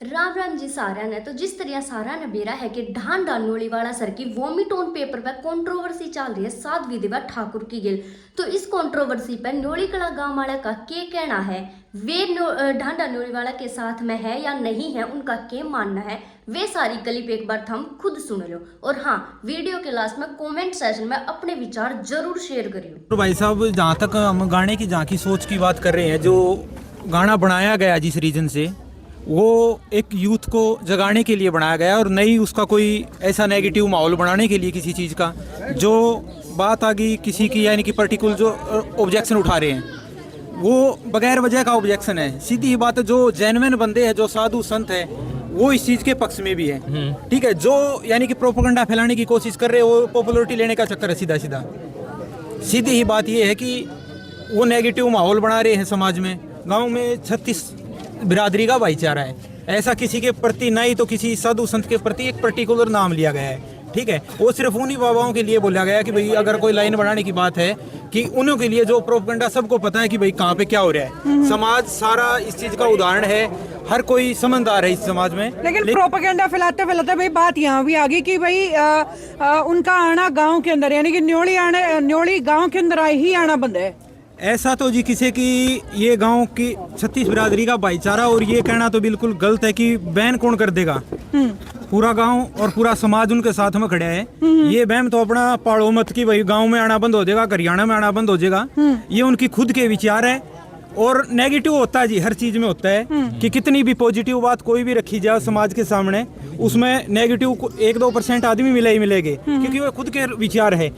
राम राम जी सारा ने तो जिस तरह सारा ने बेरा है कि ढान डानोली वाला सर की वोमिट ऑन पेपर पर कंट्रोवर्सी चल रही है साध विधिवा ठाकुर की गिल। तो इस कंट्रोवर्सी पर नोली कला गांव वाला का क्या कहना है, वे ढान डानोली वाला के साथ में है या नहीं है, उनका क्या मानना है, वे सारी क्लिप एक बार थम खुद सुन लो। और हाँ, वीडियो के लास्ट में कमेंट सेशन में अपने विचार जरूर शेयर करियो। तो भाई साहब, जहाँ तक हम गाने की जहाँ की सोच की बात कर रहे हैं, जो गाना बनाया गया जिस रीजन से, वो एक यूथ को जगाने के लिए बनाया गया और नई उसका कोई ऐसा नेगेटिव माहौल बनाने के लिए किसी चीज़ का जो बात आ गई किसी की, यानी कि पर्टिकुलर जो ऑब्जेक्शन उठा रहे हैं वो बगैर वजह का ऑब्जेक्शन है। सीधी बात है, जो जेन्युइन बंदे हैं, जो साधु संत है, वो इस चीज़ के पक्ष में भी है। ठीक है, जो यानी कि प्रोपेगेंडा फैलाने की कोशिश कर रहे हैं, वो पॉपुलरिटी लेने का चक्कर है। सीधा सीधा सीधी ही बात ये है कि वो नेगेटिव माहौल बना रहे हैं समाज में। गाँव में 36 बिरादरी का भाईचारा है, ऐसा किसी के प्रति नहीं तो किसी साधु संत के प्रति एक पर्टिकुलर नाम लिया गया है। ठीक है, वो सिर्फ उन्हीं बाबाओं के लिए बोला गया कि भाई अगर कोई लाइन बढ़ाने की बात है कि उन्हों के लिए, जो प्रोपेगेंडा सबको पता है कि भाई कहाँ पे क्या हो रहा है। समाज सारा इस चीज का उदाहरण है, हर कोई समझदार है इस समाज में। लेकिन प्रोपेगेंडा फैलाते फैलाते भाई बात यहाँ भी आ गई कि भाई उनका आना गांव के अंदर, यानी कि न्योली गांव के अंदर ही आना बंद है। ऐसा तो जी किसी की, ये गांव की 36 बिरादरी का भाईचारा, और ये कहना तो बिल्कुल गलत है कि बैन कौन कर देगा। पूरा गांव और पूरा समाज उनके साथ में खड़ा है। ये बैन तो अपना पाड़ो मत कि भाई गांव में आना बंद हो जाएगा, हरियाणा में आना बंद हो जाएगा, ये उनकी खुद के विचार है। और नेगेटिव होता है जी, हर चीज में होता है कि कितनी भी पॉजिटिव बात कोई भी रखी जाए समाज के सामने, उसमें नेगेटिव 1-2% आदमी मिले ही मिलेंगे, क्योंकि वो खुद के विचार है।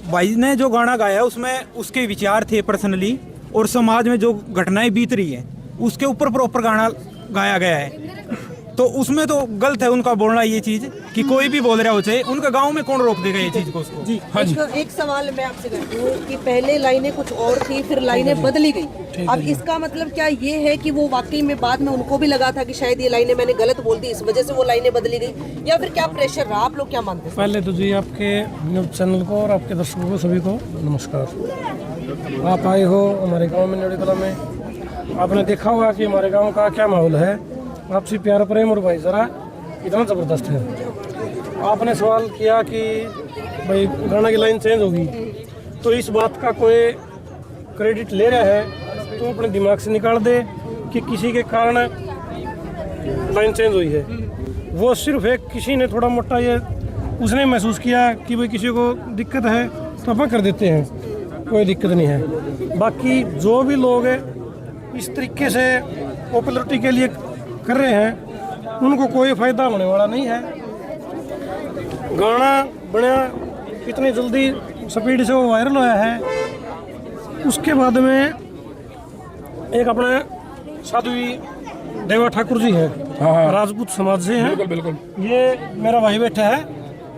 भाई ने जो गाना गाया उसमें उसके विचार थे पर्सनली, और समाज में जो घटनाएं बीत रही है उसके ऊपर प्रॉपर गाना गाया गया है। तो उसमें तो गलत है उनका बोलना ये चीज कि कोई भी बोल रहा हो, चाहे उनका गांव में कौन रोक देगा ये चीज को उसको। जी, हाँ जी। एक सवाल मैं आपसे करती हूँ कि पहले लाइनें कुछ और थी, फिर लाइनें बदली गई। अब इसका मतलब क्या ये है कि वो वाकई में बाद में उनको भी लगा था कि शायद ये लाइनें मैंने गलत बोल दी, इस वजह से वो लाइनें बदली गई, या फिर क्या प्रेशर रहा? आप लोग क्या मानते हैं? पहले तो जी आपके न्यूज़ चैनल को और आपके दर्शकों को सभी को नमस्कार। आप आए हो हमारे गांव में न्योली कला में, आपने देखा होगा कि हमारे गांव का क्या माहौल है। आपसी प्यार प्रेम और भाईचारा इतना ज़बरदस्त है। आपने सवाल किया कि भाई गाना की लाइन चेंज होगी, तो इस बात का कोई क्रेडिट ले रहा है तो अपने दिमाग से निकाल दे कि किसी के कारण लाइन चेंज हुई है। वो सिर्फ एक किसी ने थोड़ा मोटा ये उसने महसूस किया कि भाई किसी को दिक्कत है तो अपन कर देते हैं, कोई दिक्कत नहीं है। बाकी जो भी लोग इस तरीके से पॉपुलरिटी के लिए कर रहे हैं उनको कोई फ़ायदा होने वाला नहीं है। गाना बना इतनी जल्दी स्पीड से वो वायरल हुआ है, उसके बाद में एक अपने साध्वी देवा ठाकुर जी हैं, राजपूत समाज से हैं। बिल्कुल। ये मेरा भाई बैठा है,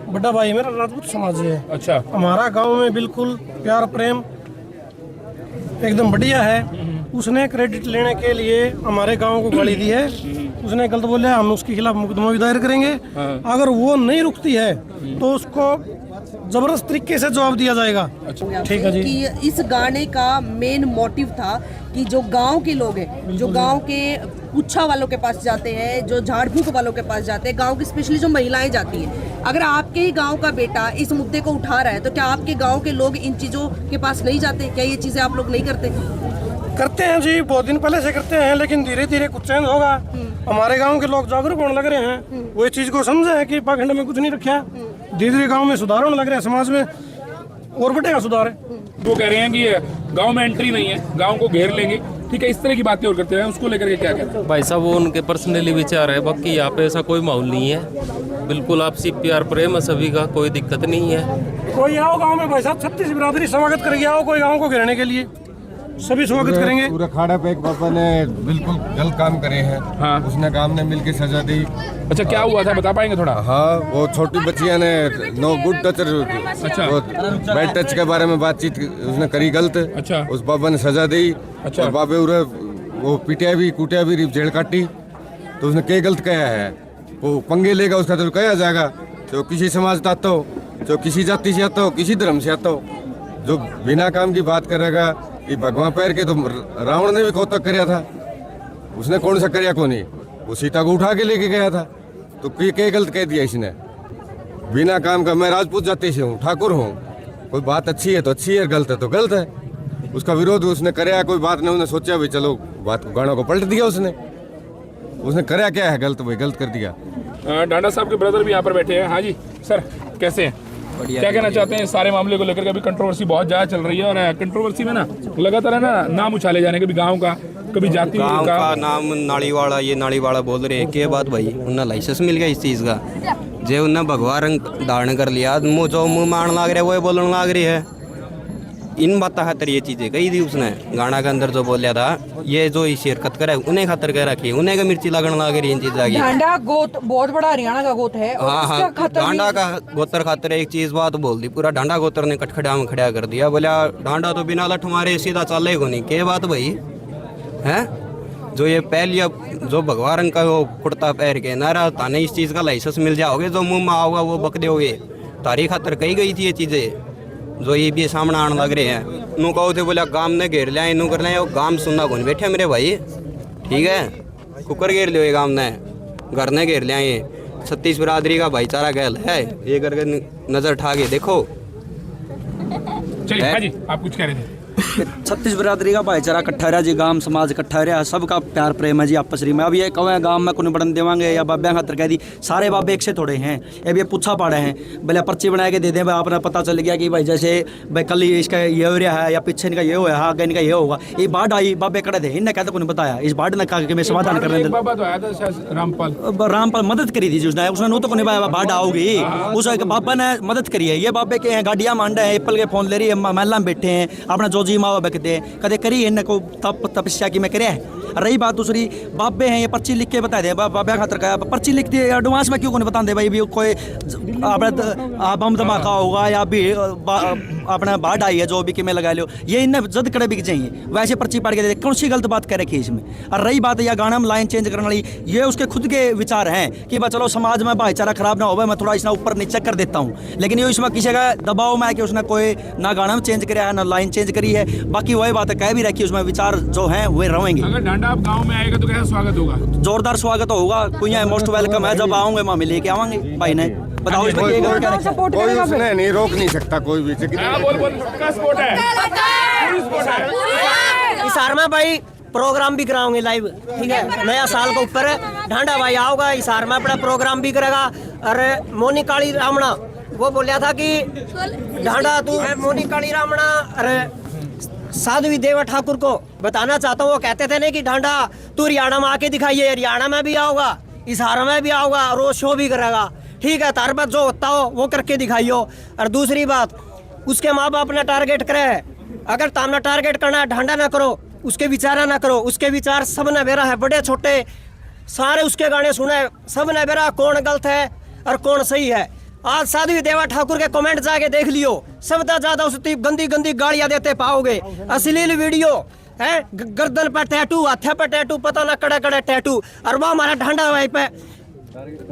बड़ा भाई मेरा राजपूत समाज से है। अच्छा। हमारा गांव में बिल्कुल प्यार प्रेम एकदम बढ़िया है। उसने क्रेडिट लेने के लिए हमारे गांव को गाली दी है, उसने गलत बोला, हम उसके खिलाफ मुकदमा भी दायर करेंगे। अगर वो नहीं रुकती है तो उसको जबरदस्त तरीके से जवाब दिया जाएगा। ठीक है जी। कि इस गाने का मेन मोटिव था कि जो गांव के लोग हैं, जो गांव के पुच्छा वालों के पास जाते हैं, जो झाड़ फूक वालों के पास जाते हैं, गांव की स्पेशली जो महिलाएं जाती हैं, अगर आपके ही गांव का बेटा इस मुद्दे को उठा रहा है तो क्या आपके गांव के लोग इन चीज़ों के पास नहीं जाते? क्या ये चीज़ें आप लोग नहीं करते? करते हैं जी, बहुत दिन पहले से करते हैं, लेकिन धीरे धीरे कुछ चेंज होगा। हमारे गांव के लोग जागरूक होने लग रहे हैं, वो इस चीज को समझे है कि पाखंड में कुछ नहीं रखा। धीरे धीरे गांव में सुधार होने लग रहे हैं, समाज में और बढ़ेगा सुधार है। वो कह रहे हैं कि गांव में एंट्री नहीं है, गांव को घेर लेंगे। ठीक है, इस तरह की बातें और करते हैं, उसको लेकर के क्या कहते हैं? भाई साहब, वो उनके पर्सनली विचार है, बाकी यहाँ पे ऐसा कोई माहौल नहीं है। बिल्कुल आपसी प्यार प्रेम है सभी का, कोई दिक्कत नहीं है। कोई आओ गाँव में भाई साहब, 36 बिरादरी स्वागत करेगी। आओ कोई गाँव को घेरने के लिए, सभी स्वागत करेंगे। पूरा खाड़ा पे एक पापा ने बिल्कुल गलत काम करे हैं। हाँ। उसने काम ने मिलके सजा दी। अच्छा, क्या हुआ था बता पाएंगे थोड़ा? हाँ, वो छोटी बच्चियां ने नो गुड टच, अच्छा, बैड टच के बारे में बातचीत उसने करी गलत। अच्छा। उस पापा ने सजा दी। अच्छा। और बाबे उरे वो पिटिया भी कुटिया भी, जेल काटी। तो उसने क्या गलत कहा है, वो पंगे लेगा उसका तो कहा जाएगा। तो किसी समाज से आता हो, तो किसी जाति से आता हो, किसी धर्म से आता हो, जो बिना काम की बात करेगा। ये भगवान पैर के तो रावण ने भी कौतक कराया था, उसने कौन सा कराया को नहीं। वो सीता को उठा के लेके गया था। तो क्या गलत कह दिया इसने? बिना काम का, मैं राजपूत जाति से हूँ, ठाकुर हूँ, कोई बात अच्छी है तो अच्छी है, गलत है तो गलत है। उसका विरोध उसने कराया, कोई बात नहीं, उसने सोचा भी चलो बात को, गाना को पलट दिया उसने कराया क्या है गलत, भाई गलत कर दिया। डांडा साहब के ब्रदर भी यहाँ पर बैठे हैं। हाँ जी सर, कैसे हैं? क्या कहना चाहते हैं सारे मामले को लेकर? अभी कंट्रोवर्सी बहुत ज़्यादा चल रही है और कंट्रोवर्सी में ना लगातार है ना नाम उछाले जाने, कभी गाँव का, कभी जाति का नाम नालीवाड़ा, ये नालीवाड़ा बोल रहे हैं। क्या बात भाई, उन्हें लाइसेंस मिल गया इस चीज़ का? जे उन्हें भगवा रंग धारण कर लिया, मुँह जो मुँह मारने लग रहा है वो बोलने लग रही है। इन बातों खातर ये चीज़ें कही थी उसने, गाना के अंदर जो बोलिया था, ये जो इस हरकत करे उन्हें खातर कह रखी है, उन्हें का मिर्ची लगने लग रही है इन चीज़ों की। डांडा गोत बहुत बड़ा हरियाणा का गोत है। हाँ, डांडा का गोत्र खातर एक चीज़ बात बोल दी, पूरा डांडा गोत्र ने कटखड़ा में खड़ा कर दिया। बोला डांडा तो बिना लठ मारे सीधा चले को नहीं। क्या बात भाई है? जो ये पहले जो भगवा रंग का वो कुर्ता पहन के नारा थाने इस चीज़ का लाइसेंस मिल जाओगे, जो मुँह में आओगा वो बक दोगे। तारीख खातर कही गई थी ये चीज़ें, जो ये भी सामने आने लग रहे हैं। नू कहो थे बोला गाम ने घेर लिया, इनू कर लिया, गाम सुनना कौन बैठे मेरे भाई, ठीक है? कुकर घेर लियो ये गाम ने, घर ने घेर लिया। ये 36 बिरादरी का भाईचारा गैल है, ये करके नजर उठा के देखो। चलिए हाँ जी, आप कुछ कह रहे थे? 36 बिरादरी का भाईचारा इकट्ठा रहा जी, गांव समाज इकट्ठा रहा, सबका प्यार प्रेम है जी आपस में। अब ये कहे गांव में कोई बढ़न देवांगे या बाबे खातर कह दी, सारे बाबे एक से थोड़े हैं। अब ये पूछा पाड़े हैं, भले पर्ची बना के दे दें भाई, आपने पता चल गया कि भाई जैसे भाई कल इसका ये हो रहा है या पीछे इनका ये हुआ है, आगे इनका ये होगा। ये बाढ़ आई, बाबे खड़े थे, इनने कहते कोई बताया, इस बाढ़ ने कहा कि मैं समाधान कर रहे बाबा तो आया था शायद, रामपाल मदद करी थी उसने नो तो कोई पाया बाढ़ आओगी, उस बाबा ने मदद करी है। ये बाबे के हैं गाड़ियाँ मांडे हैं, एप्पल के फोन ले रही है, महल्ला में बैठे हैं, अपना जो जी माँ बकते कदे करी इन्हें को तपस्या की मैं करे है। रही बात दूसरी, बाबे हैं ये पर्ची लिख के बता दे, बाबा खातर का पर्ची लिख दिए एडवांस में क्यों को नहीं बता दे भाई, भी कोई अपना बम धमाका होगा या भी अपना बाढ़ आई है जो भी कि मैं लगा लो, ये इन्हें जद करे बिक जाइए, वैसे पर्ची पढ़ के दे, कौन सी गलत बात कर रखी है इसमें। और रही बात या गाना में लाइन चेंज करने वाली, ये उसके खुद के विचार हैं कि भाई चलो समाज में भाईचारा खराब ना हो, मैं थोड़ा इसना ऊपर नीचे कर देता हूँ, लेकिन ये इसमें किसी का दबाव में है कि उसने कोई ना गाना में चेंज कराया ना लाइन चेंज करी है। बाकी वही बात है, कह भी रखी उसमें विचार जो हैं वे रहेंगे। अगर डांडा आप गांव में आएगा तो कैसा स्वागत होगा? जोरदार स्वागत होगा, कोई मोस्ट वेलकम है, जब आओगे मामी लेके आवांगे भाई ने। बताओ इसमें कोई उसने नहीं रोक नहीं सकता कोई भी। सपोर्ट है इस हार भाई, प्रोग्राम भी कराओगे लाइव, ठीक है? नया साल के ऊपर ढांडा भाई आओगा, इस हार में अपना प्रोग्राम भी करेगा। अरे मोनी काली रामना वो बोलिया था कि ढांडा तू मोनी काली रामना, अरे साध्वी देवा ठाकुर को बताना चाहता हूँ, वो कहते थे ना कि ढांडा तू हरियाणा में आके दिखाइए, हरियाणा में भी आओगा, इस हार में भी आओगा, रोज शो भी करेगा, ठीक है? तार बात जो होता हो वो करके दिखाइयो। और दूसरी बात, उसके माँ बाप ने टारगेट करे है, अगर तामना टारगेट करना ढांडा ना करो, उसके विचारा ना करो, उसके विचार सब ने बेरा है, बड़े छोटे सारे उसके गाने सुने, सब ने बेरा कौन गलत है और कौन सही है। आज साध्वी देवा ठाकुर के कमेंट जाके देख लियो, सबसे ज्यादा उसकी गंदी गंदी गालियां देते पाओगे, अश्लील वीडियो है, गर्दन पर टैटू, हाथे पर टैटू, पता ना कड़े कड़े टैटू, और वो हमारा ढांडा भाई पे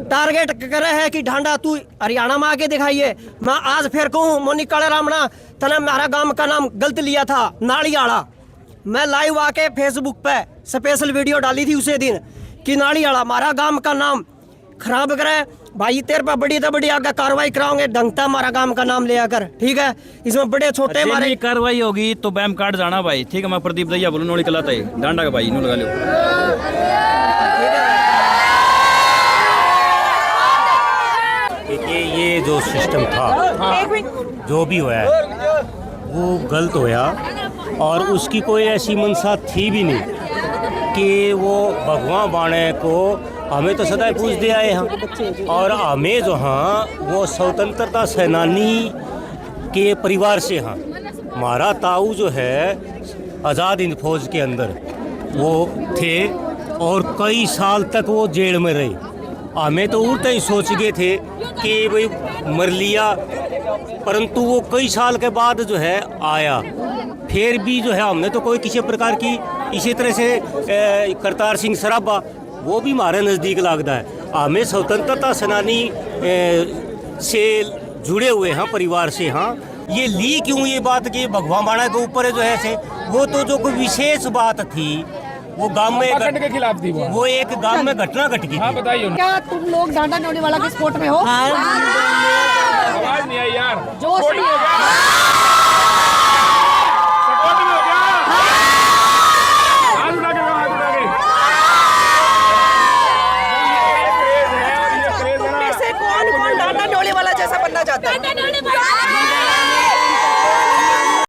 टारगेट करे है कि ढांडा तू हरियाणा में आके दिखाइए। मैं आज फिर कहूँ मोनी काले रामना, तने हमारा गांव का नाम गलत लिया था, नालीवाड़ा। मैं लाइव आके फेसबुक पे स्पेशल वीडियो डाली थी उसे दिन कि नालीवाड़ा हमारा गांव का नाम खराब करे भाई, तेरे पर बड़ी तो बड़ी आगे कार्रवाई कराओगे, ढंगता हमारा गांव का नाम ले आकर, ठीक है? इसमें बड़े छोटे हमारे कार्रवाई होगी तो बैम कार्ड जाना भाई, ठीक है? मैं प्रदीप दैया बोलूँ, नोड़ी कलाता है डांडा का भाई, नू लगा लो। देखिए ये जो सिस्टम था, जो भी हुआ है वो गलत होया, और उसकी कोई ऐसी मंशा थी भी नहीं कि वो भगवान बाणे को हमें तो सदा पूछ दिया है हम, और हमें जो हाँ वो स्वतंत्रता सेनानी के परिवार से हाँ, हमारा ताऊ जो है आज़ाद हिंद फौज के अंदर वो थे और कई साल तक वो जेल में रहे। हमें तो उड़ते ही सोच गए थे कि भाई मर लिया, परंतु वो कई साल के बाद जो है आया, फिर भी जो है हमने तो कोई किसी प्रकार की, इसी तरह से करतार सिंह सराभा वो भी हमारे नज़दीक लगता है। हमें स्वतंत्रता सेनानी से जुड़े हुए हैं परिवार से। हाँ, ये ली क्यों ये बात कि भगवान बाणा के ऊपर जो है से, वो तो जो कोई विशेष बात थी वो गांव में उत्तराखंड के खिलाफ थी वो एक गांव में घटना घट गई हाँ बताइए उन्हें। क्या तुम लोग डांडा न्योली वाला के सपोर्ट में हो? आवाज नहीं आई यार। जोश सपोर्ट में हो गया। सपोर्ट में हो गया। हाथ उठा के हाथ उठा के। ये क्रेज है तुम में से कौन डांडा न्योली वाला जैसा बनना चाहता है?